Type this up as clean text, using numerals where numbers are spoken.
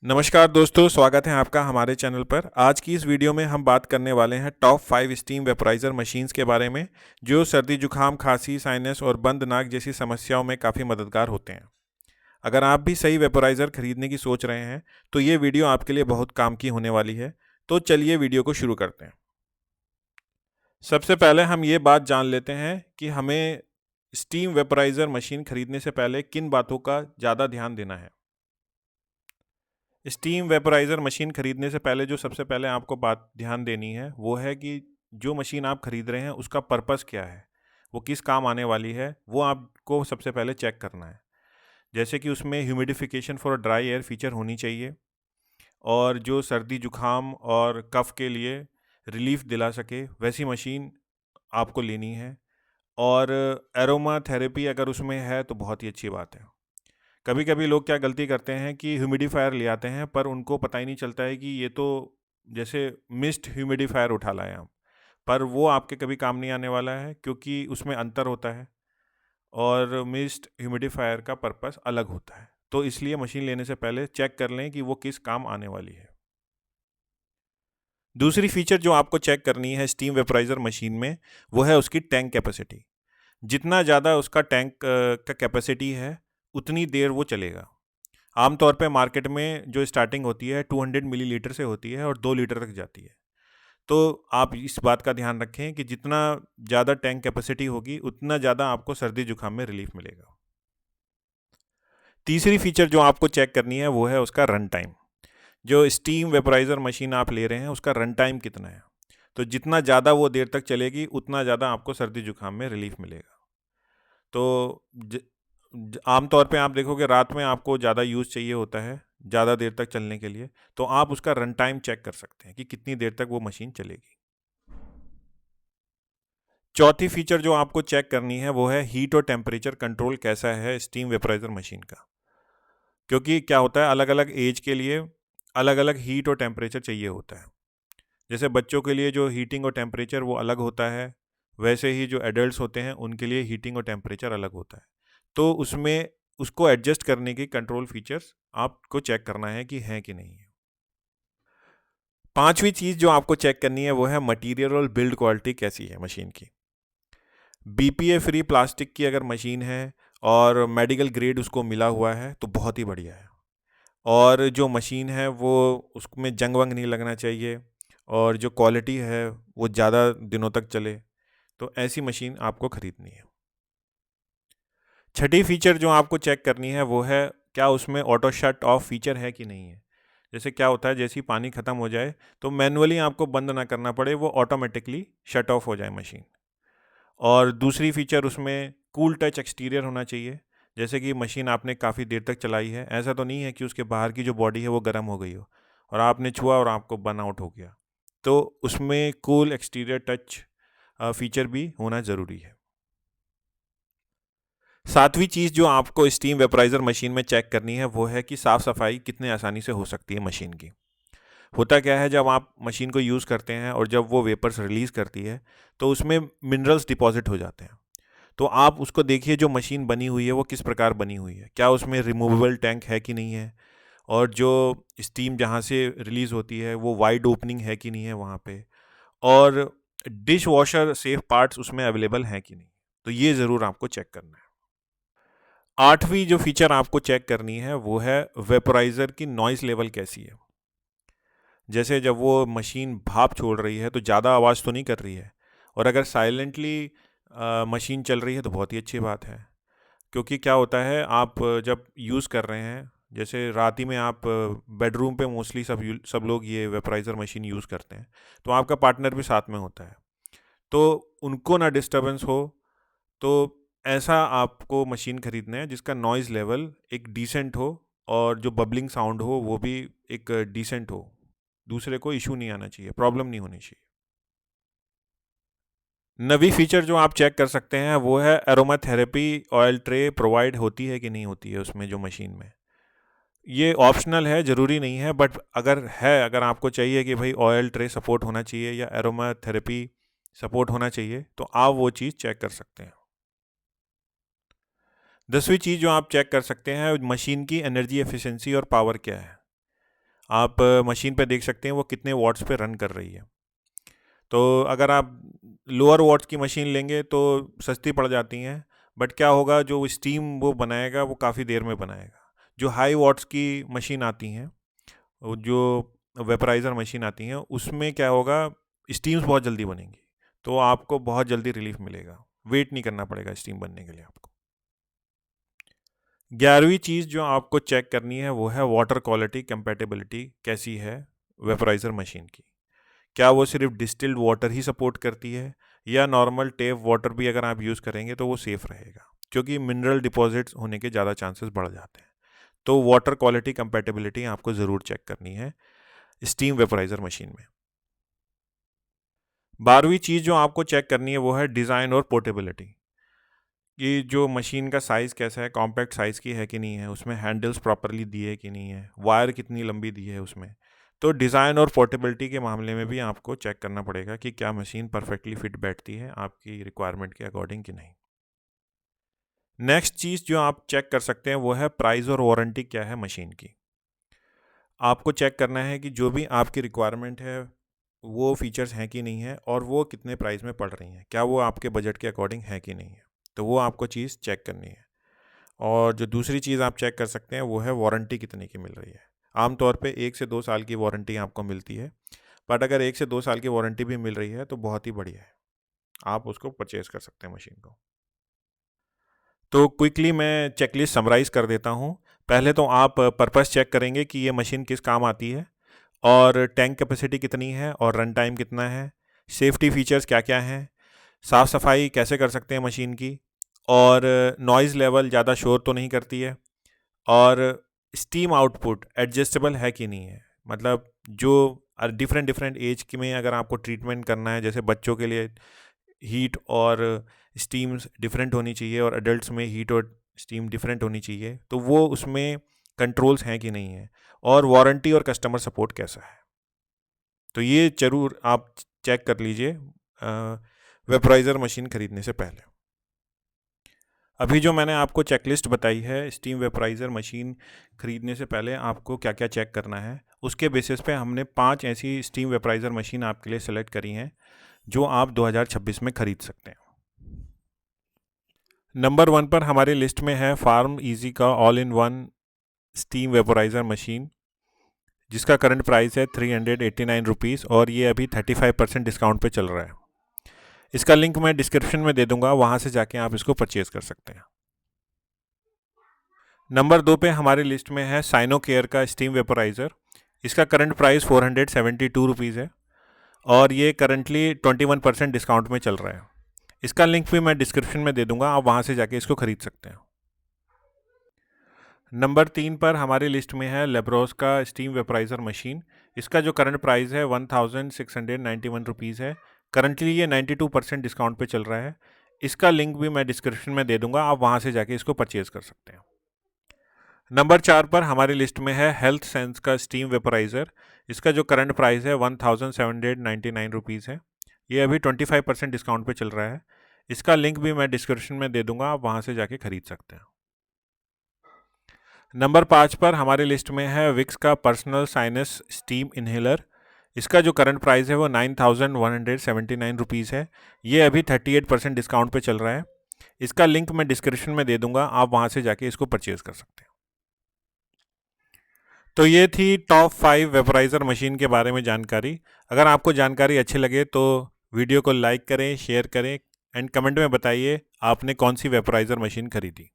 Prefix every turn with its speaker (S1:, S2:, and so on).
S1: नमस्कार दोस्तों, स्वागत है आपका हमारे चैनल पर। आज की इस वीडियो में हम बात करने वाले हैं टॉप 5 स्टीम वेपोराइज़र मशीन्स के बारे में, जो सर्दी जुकाम, खांसी, साइनस और बंद नाक जैसी समस्याओं में काफ़ी मददगार होते हैं। अगर आप भी सही वेपोराइज़र खरीदने की सोच रहे हैं, तो ये वीडियो आपके लिए बहुत काम की होने वाली है। तो चलिए वीडियो को शुरू करते हैं। सबसे पहले हम ये बात जान लेते हैं कि हमें स्टीम वेपोराइज़र मशीन खरीदने से पहले किन बातों का ज़्यादा ध्यान देना है। स्टीम वेपोराइज़र मशीन खरीदने से पहले जो सबसे पहले आपको बात ध्यान देनी है वो है कि जो मशीन आप खरीद रहे हैं उसका पर्पस क्या है, वो किस काम आने वाली है, वो आपको सबसे पहले चेक करना है। जैसे कि उसमें humidification for dry air feature होनी चाहिए, और जो सर्दी जुकाम और कफ के लिए रिलीफ दिला सके वैसी मशीन आपको लेनी है। और एरोमा थेरेपी अगर उसमें है तो बहुत ही अच्छी बात है। कभी कभी लोग क्या गलती करते हैं कि ह्यूमिडिफायर ले आते हैं, पर उनको पता ही नहीं चलता है कि ये तो जैसे मिस्ट ह्यूमिडिफायर उठा लाए हम, पर वो आपके कभी काम नहीं आने वाला है, क्योंकि उसमें अंतर होता है और मिस्ट ह्यूमिडिफायर का पर्पस अलग होता है। तो इसलिए मशीन लेने से पहले चेक कर लें कि वो किस काम आने वाली है। दूसरी फीचर जो आपको चेक करनी है स्टीम वेपोराइज़र मशीन में, वो है उसकी टैंक कैपेसिटी। जितना ज़्यादा उसका टैंक का कैपेसिटी है, उतनी देर वो चलेगा। आमतौर पे मार्केट में जो स्टार्टिंग होती है 200 मिलीलीटर से होती है और 2 लीटर तक जाती है। तो आप इस बात का ध्यान रखें कि जितना ज़्यादा टैंक कैपेसिटी होगी, उतना ज़्यादा आपको सर्दी जुकाम में रिलीफ मिलेगा। तीसरी फीचर जो आपको चेक करनी है वो है उसका रन टाइम। जो स्टीम वेपोराइज़र मशीन आप ले रहे हैं उसका रन टाइम कितना है। तो जितना ज़्यादा वो देर तक चलेगी, उतना ज़्यादा आपको सर्दी जुकाम में रिलीफ मिलेगा। तो आमतौर पे आप देखोगे रात में आपको ज़्यादा यूज़ चाहिए होता है, ज़्यादा देर तक चलने के लिए, तो आप उसका रन टाइम चेक कर सकते हैं कि कितनी देर तक वो मशीन चलेगी। चौथी फीचर जो आपको चेक करनी है वो है हीट और टेम्परेचर कंट्रोल कैसा है स्टीम वेपोराइज़र मशीन का। क्योंकि क्या होता है, अलग अलग एज के लिए अलग अलग हीट और टेम्परेचर चाहिए होता है। जैसे बच्चों के लिए जो हीटिंग और टेम्परेचर वो अलग होता है, वैसे ही जो एडल्ट्स होते हैं उनके लिए हीटिंग और टेम्परेचर अलग होता है। तो उसमें उसको एडजस्ट करने की कंट्रोल फीचर्स आपको चेक करना है कि हैं कि नहीं है। पांचवी चीज़ जो आपको चेक करनी है वो है मटेरियल और बिल्ड क्वालिटी कैसी है मशीन की। बीपीए फ्री प्लास्टिक की अगर मशीन है और मेडिकल ग्रेड उसको मिला हुआ है तो बहुत ही बढ़िया है। और जो मशीन है वो उसमें जंग वंग नहीं लगना चाहिए, और जो क्वालिटी है वो ज़्यादा दिनों तक चले, तो ऐसी मशीन आपको खरीदनी है। छठी फीचर जो आपको चेक करनी है वो है क्या उसमें ऑटो शट ऑफ फीचर है कि नहीं है। जैसे क्या होता है, जैसे ही पानी ख़त्म हो जाए तो मैनुअली आपको बंद ना करना पड़े, वो ऑटोमेटिकली शट ऑफ हो जाए मशीन। और दूसरी फीचर उसमें कूल टच एक्सटीरियर होना चाहिए। जैसे कि मशीन आपने काफ़ी देर तक चलाई है, ऐसा तो नहीं है कि उसके बाहर की जो बॉडी है वो गर्म हो गई हो और आपने छुआ और आपको बर्न आउट हो गया। तो उसमें कूल एक्सटीरियर टच फीचर भी होना ज़रूरी है। सातवीं चीज़ जो आपको स्टीम वेपोराइज़र मशीन में चेक करनी है वो है कि साफ़ सफाई कितने आसानी से हो सकती है मशीन की। होता क्या है, जब आप मशीन को यूज़ करते हैं और जब वो वेपर्स रिलीज़ करती है तो उसमें मिनरल्स डिपॉजिट हो जाते हैं। तो आप उसको देखिए, जो मशीन बनी हुई है वो किस प्रकार बनी हुई है, क्या उसमें रिमूवेबल टैंक है कि नहीं है, और जो स्टीम जहाँ से रिलीज़ होती है वो वाइड ओपनिंग है कि नहीं है वहाँ पे, और डिश वॉशर सेफ पार्ट्स उसमें अवेलेबल हैं कि नहीं। तो ये ज़रूर आपको चेक करना है। आठवीं जो फीचर आपको चेक करनी है वो है वेपोराइज़र की नॉइज़ लेवल कैसी है। जैसे जब वो मशीन भाप छोड़ रही है तो ज़्यादा आवाज़ तो नहीं कर रही है, और अगर साइलेंटली मशीन चल रही है तो बहुत ही अच्छी बात है। क्योंकि क्या होता है, आप जब यूज़ कर रहे हैं, जैसे रात ही में आप बेडरूम पे मोस्टली सब लोग ये वेपोराइज़र मशीन यूज़ करते हैं, तो आपका पार्टनर भी साथ में होता है, तो उनको ना डिस्टर्बेंस हो। तो ऐसा आपको मशीन खरीदना है जिसका नॉइज़ लेवल एक डिसेंट हो, और जो बबलिंग साउंड हो वो भी एक डिसेंट हो। दूसरे को इशू नहीं आना चाहिए, प्रॉब्लम नहीं होनी चाहिए। नवी फीचर जो आप चेक कर सकते हैं वो है aroma therapy oil tray provide होती है कि नहीं होती है उसमें, जो मशीन में। ये ऑप्शनल है, ज़रूरी नहीं है, बट अगर है, अगर आपको चाहिए कि भाई ऑयल ट्रे सपोर्ट होना चाहिए या एरोमा थेरेपी सपोर्ट होना चाहिए, तो आप वो चीज़ चेक कर सकते हैं। 10वीं चीज़ जो आप चेक कर सकते हैं, मशीन की एनर्जी एफिशिएंसी और पावर क्या है। आप मशीन पे देख सकते हैं वो कितने वॉट्स पे रन कर रही है। तो अगर आप लोअर वॉट्स की मशीन लेंगे तो सस्ती पड़ जाती हैं, बट क्या होगा, जो स्टीम वो बनाएगा वो काफ़ी देर में बनाएगा। जो हाई वॉट्स की मशीन आती हैं, जो वेपराइज़र मशीन आती हैं, उसमें क्या होगा, स्टीम्स बहुत जल्दी बनेंगी, तो आपको बहुत जल्दी रिलीफ मिलेगा, वेट नहीं करना पड़ेगा स्टीम बनने के लिए आपको। 11वीं चीज़ जो आपको चेक करनी है वो है वाटर क्वालिटी कंपैटिबिलिटी कैसी है वेपराइज़र मशीन की। क्या वो सिर्फ डिस्टिल्ड वाटर ही सपोर्ट करती है, या नॉर्मल टेप वाटर भी अगर आप यूज़ करेंगे तो वो सेफ़ रहेगा, क्योंकि मिनरल डिपॉजिट्स होने के ज़्यादा चांसेस बढ़ जाते हैं। तो वाटर क्वालिटी कंपैटिबिलिटी आपको ज़रूर चेक करनी है स्टीम वेपराइज़र मशीन में। 12वीं चीज़ जो आपको चेक करनी है वो है डिज़ाइन और पोर्टेबिलिटी। ये जो मशीन का साइज़ कैसा है, कॉम्पैक्ट साइज़ की है कि नहीं है, उसमें हैंडल्स प्रॉपरली दिए कि नहीं है, वायर कितनी लंबी दी है उसमें। तो डिज़ाइन और पोर्टेबिलिटी के मामले में भी आपको चेक करना पड़ेगा कि क्या मशीन परफेक्टली फिट बैठती है आपकी रिक्वायरमेंट के अकॉर्डिंग कि नहीं। नेक्स्ट चीज़ जो आप चेक कर सकते हैं वो है प्राइस और वारंटी क्या है मशीन की। आपको चेक करना है कि जो भी आपकी रिक्वायरमेंट है वो फीचर्स हैं कि नहीं है, और वो कितने प्राइस में पड़ रही हैं, क्या वो आपके बजट के अकॉर्डिंग है कि नहीं है। तो वो आपको चीज़ चेक करनी है। और जो दूसरी चीज़ आप चेक कर सकते हैं वो है वारंटी कितने की मिल रही है। आमतौर पे 1 से 2 साल की वारंटी आपको मिलती है, बट अगर 1 से 2 साल की वारंटी भी मिल रही है तो बहुत ही बढ़िया है, आप उसको परचेज़ कर सकते हैं मशीन को। तो क्विकली मैं चेकलिस्ट समराइज़ कर देता हूँ। पहले तो आप पर्पस चेक करेंगे कि ये मशीन किस काम आती है, और टैंक कैपेसिटी कितनी है, और रन टाइम कितना है, सेफ्टी फीचर्स क्या-क्या हैं, साफ़ सफाई कैसे कर सकते हैं मशीन की, और नॉइज़ लेवल ज़्यादा शोर तो नहीं करती है, और स्टीम आउटपुट एडजस्टेबल है कि नहीं है। मतलब जो डिफरेंट डिफरेंट एज के में अगर आपको ट्रीटमेंट करना है, जैसे बच्चों के लिए हीट और स्टीम्स डिफरेंट होनी चाहिए, और एडल्ट्स में हीट और स्टीम डिफरेंट होनी चाहिए, तो वो उसमें कंट्रोल्स हैं कि नहीं है, और वारंटी और कस्टमर सपोर्ट कैसा है। तो ये ज़रूर आप चेक कर लीजिए वेपराइज़र मशीन खरीदने से पहले। अभी जो मैंने आपको चेकलिस्ट बताई है स्टीम वेपराइज़र मशीन खरीदने से पहले आपको क्या क्या चेक करना है, उसके बेसिस पे हमने 5 ऐसी स्टीम वेपराइज़र मशीन आपके लिए सेलेक्ट करी हैं जो आप 2026 में खरीद सकते हैं। नंबर 1 पर हमारी लिस्ट में है फार्म इजी का all in one steam vaporiser machine, जिसका करंट प्राइस है 389 रुपीज़, और ये अभी 35% डिस्काउंट पे चल रहा है। इसका लिंक मैं डिस्क्रिप्शन में दे दूंगा, वहाँ से जाके आप इसको परचेज़ कर सकते हैं। नंबर 2 पे हमारी लिस्ट में है साइनो केयर का स्टीम वेपराइज़र। इसका करंट प्राइस 472 रुपीज़ है, और ये करंटली 21% डिस्काउंट में चल रहा है। इसका लिंक भी मैं डिस्क्रिप्शन में दे दूंगा, आप वहाँ से जाके इसको खरीद सकते हैं। नंबर 3 पर हमारी लिस्ट में है लेब्रोस का स्टीम वेपराइज़र मशीन। इसका जो करंट प्राइस है 1691 रुपीज़ है। करंटली ये 92% डिस्काउंट पे चल रहा है। इसका लिंक भी मैं डिस्क्रिप्शन में दे दूंगा, आप वहाँ से जाके इसको परचेज़ कर सकते हैं। नंबर 4 पर हमारी लिस्ट में है हेल्थ सेंस का स्टीम वेपराइज़र। इसका जो करंट प्राइस है 1799 रुपीज़ है। ये अभी 25% डिस्काउंट पे चल रहा है। इसका लिंक भी मैं डिस्क्रिप्शन में दे दूंगा, आप वहाँ से जाके खरीद सकते हैं। नंबर 5 पर हमारी लिस्ट में है विक्स का पर्सनल साइनस स्टीम इन्हेलर। इसका जो करंट प्राइस है वो 9179 रुपीज़ है। ये अभी 38% डिस्काउंट पे चल रहा है। इसका लिंक मैं डिस्क्रिप्शन में दे दूंगा, आप वहाँ से जाके इसको परचेज़ कर सकते हैं। तो ये थी टॉप 5 वेपराइज़र मशीन के बारे में जानकारी। अगर आपको जानकारी अच्छी लगे तो वीडियो को लाइक करें, शेयर करें, एंड कमेंट में बताइए आपने कौन सी वेपराइज़र मशीन खरीदी।